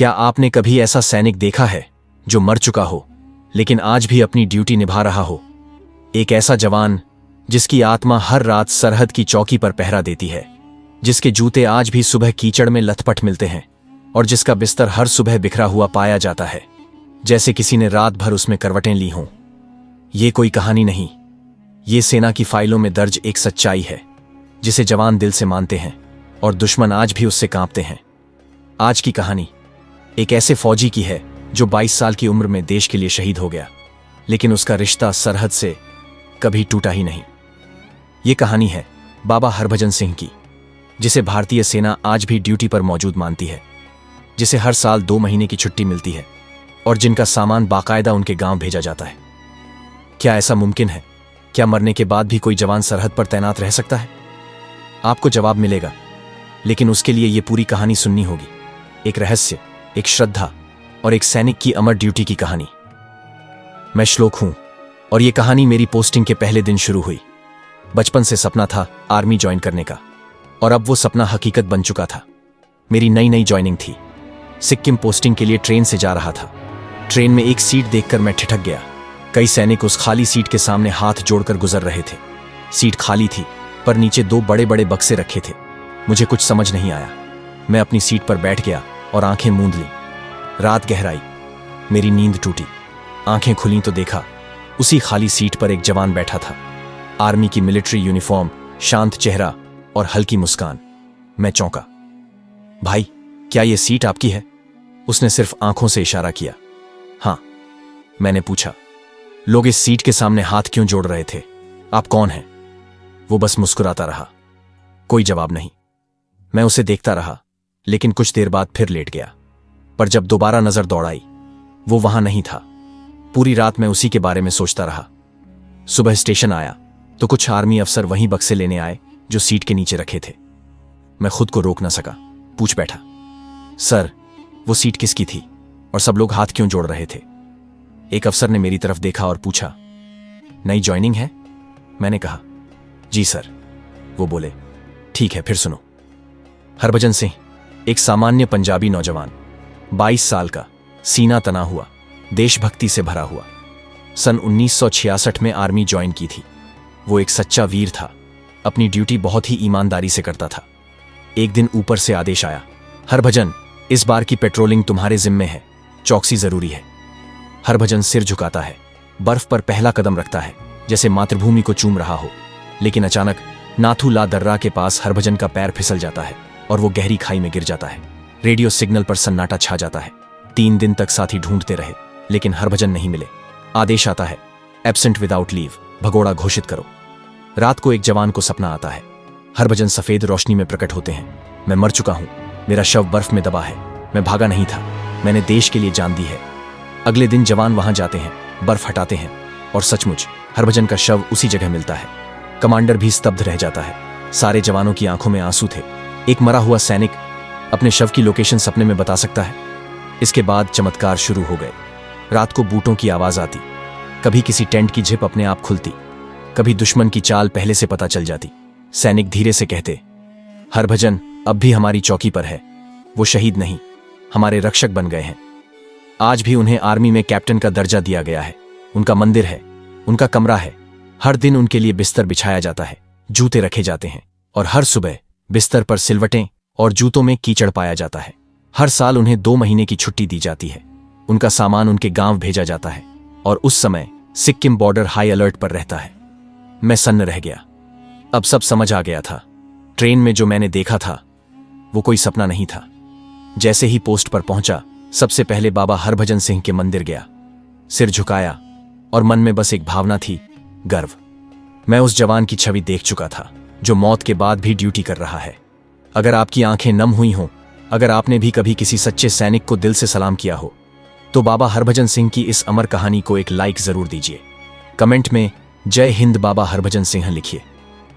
क्या आपने कभी ऐसा सैनिक देखा है जो मर चुका हो लेकिन आज भी अपनी ड्यूटी निभा रहा हो? एक ऐसा जवान जिसकी आत्मा हर रात सरहद की चौकी पर पहरा देती है, जिसके जूते आज भी सुबह कीचड़ में लथपथ मिलते हैं और जिसका बिस्तर हर सुबह बिखरा हुआ पाया जाता है, जैसे किसी ने रात भर उसमें करवटें ली हों। ये कोई कहानी नहीं, ये सेना की फाइलों में दर्ज एक सच्चाई है जिसे जवान दिल से मानते हैं और दुश्मन आज भी उससे कांपते हैं। आज की कहानी एक ऐसे फौजी की है जो 22 साल की उम्र में देश के लिए शहीद हो गया, लेकिन उसका रिश्ता सरहद से कभी टूटा ही नहीं। ये कहानी है बाबा हरभजन सिंह की, जिसे भारतीय सेना आज भी ड्यूटी पर मौजूद मानती है, जिसे हर साल 2 महीने की छुट्टी मिलती है और जिनका सामान बाकायदा उनके गांव भेजा जाता है। क्या ऐसा मुमकिन है? क्या मरने के बाद भी कोई जवान सरहद पर तैनात रह सकता है? आपको जवाब मिलेगा, लेकिन उसके लिए ये पूरी कहानी सुननी होगी। एक रहस्य, एक श्रद्धा और एक सैनिक की अमर ड्यूटी की कहानी। मैं श्लोक हूं और ये कहानी मेरी पोस्टिंग के पहले दिन शुरू हुई। बचपन से सपना था आर्मी ज्वाइन करने का और अब वो सपना हकीकत बन चुका था। मेरी नई नई ज्वाइनिंग थी। सिक्किम पोस्टिंग के लिए ट्रेन से जा रहा था। ट्रेन में एक सीट देखकर मैं ठिठक गया। कई सैनिक उस खाली सीट के सामने हाथ जोड़कर गुजर रहे थे। सीट खाली थी पर नीचे 2 बड़े बड़े बक्से रखे थे। मुझे कुछ समझ नहीं आया। मैं अपनी सीट पर बैठ गया और आंखें मूंद ली। रात गहराई, मेरी नींद टूटी। आंखें खुली तो देखा उसी खाली सीट पर एक जवान बैठा था। आर्मी की मिलिट्री यूनिफॉर्म, शांत चेहरा और हल्की मुस्कान। मैं चौंका। भाई, क्या यह सीट आपकी है? उसने सिर्फ आंखों से इशारा किया। हां, मैंने पूछा। लोग इस सीट के सामने हाथ क्यों जोड़ रहे थे? आप कौन हैं? वो बस मुस्कुराता रहा। कोई जवाब नहीं। मैं उसे देखता रहा, लेकिन कुछ देर बाद फिर लेट गया। पर जब दोबारा नजर दौड़ाई, वो वहां नहीं था। पूरी रात मैं उसी के बारे में सोचता रहा। सुबह स्टेशन आया तो कुछ आर्मी अफसर वहीं बक्से लेने आए जो सीट के नीचे रखे थे। मैं खुद को रोक न सका, पूछ बैठा, सर, वो सीट किसकी थी और सब लोग हाथ क्यों जोड़ रहे थे? एक अफसर ने मेरी तरफ देखा और पूछा, नई ज्वाइनिंग है? मैंने कहा, जी सर। वो बोले, ठीक है, फिर सुनो। हरभजन सिंह, एक सामान्य पंजाबी नौजवान, 22 साल का, सीना तना हुआ, देशभक्ति से भरा हुआ। सन 1966 में आर्मी ज्वाइन की थी। वो एक सच्चा वीर था। अपनी ड्यूटी बहुत ही ईमानदारी से करता था। एक दिन ऊपर से आदेश आया, हरभजन, इस बार की पेट्रोलिंग तुम्हारे जिम्मे है, चौकसी जरूरी है। हरभजन सिर झुकाता है, बर्फ पर पहला कदम रखता है, जैसे मातृभूमि को चूम रहा हो। लेकिन अचानक नाथू ला दर्रा के पास हरभजन का पैर फिसल जाता है और वो गहरी खाई में गिर जाता है। रेडियो सिग्नल पर सन्नाटा छा जाता है। 3 दिन तक साथी ढूंढते रहे, लेकिन हरभजन नहीं मिले। आदेश आता है, एब्सेंट विदाउट लीव, भगोड़ा घोषित करो। रात को एक जवान को सपना आता है। हरभजन सफेद रोशनी में प्रकट होते हैं। मैं मर चुका हूं, मेरा शव बर्फ में दबा है। मैं भागा नहीं था, मैंने देश के लिए जान दी है। अगले दिन जवान वहां जाते हैं, बर्फ हटाते हैं और सचमुच हरभजन का शव उसी जगह मिलता है। कमांडर भी स्तब्ध रह जाता है। सारे जवानों की आंखों में आंसू थे। एक मरा हुआ सैनिक अपने शव की लोकेशन सपने में बता सकता है? इसके बाद चमत्कार शुरू हो गए। रात को बूटों की आवाज आती, कभी किसी टेंट की झिप अपने आप खुलती, कभी दुश्मन की चाल पहले से पता चल जाती। सैनिक धीरे से कहते, हरभजन अब भी हमारी चौकी पर है। वो शहीद नहीं, हमारे रक्षक बन गए हैं। आज भी उन्हें आर्मी में कैप्टन का दर्जा दिया गया है। उनका मंदिर है, उनका कमरा है। हर दिन उनके लिए बिस्तर बिछाया जाता है, जूते रखे जाते हैं और हर सुबह बिस्तर पर सिलवटें और जूतों में कीचड़ पाया जाता है। हर साल उन्हें 2 महीने की छुट्टी दी जाती है। उनका सामान उनके गांव भेजा जाता है और उस समय सिक्किम बॉर्डर हाई अलर्ट पर रहता है। मैं सन्न रह गया। अब सब समझ आ गया था। ट्रेन में जो मैंने देखा था वो कोई सपना नहीं था। जैसे ही पोस्ट पर पहुंचा, सबसे पहले बाबा हरभजन सिंह के मंदिर गया, सिर झुकाया और मन में बस एक भावना थी, गर्व। मैं उस जवान की छवि देख चुका था जो मौत के बाद भी ड्यूटी कर रहा है। अगर आपकी आंखें नम हुई हों, अगर आपने भी कभी किसी सच्चे सैनिक को दिल से सलाम किया हो, तो बाबा हरभजन सिंह की इस अमर कहानी को एक लाइक जरूर दीजिए। कमेंट में जय हिंद बाबा हरभजन सिंह लिखिए,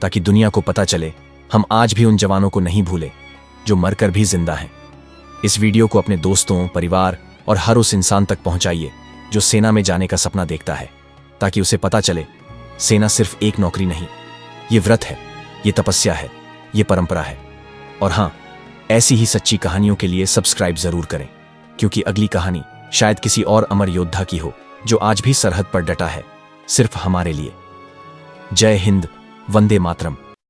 ताकि दुनिया को पता चले हम आज भी उन जवानों को नहीं भूले जो मरकर भी जिंदा हैं। इस वीडियो को अपने दोस्तों, परिवार और हर उस इंसान तक पहुंचाइए जो सेना में जाने का सपना देखता है, ताकि उसे पता चले सेना सिर्फ एक नौकरी नहीं, ये व्रत है, ये तपस्या है, ये परंपरा है। और हां, ऐसी ही सच्ची कहानियों के लिए सब्सक्राइब जरूर करें। क्योंकि अगली कहानी शायद किसी और अमर योद्धा की हो जो आज भी सरहद पर डटा है, सिर्फ हमारे लिए। जय हिंद, वंदे मातरम।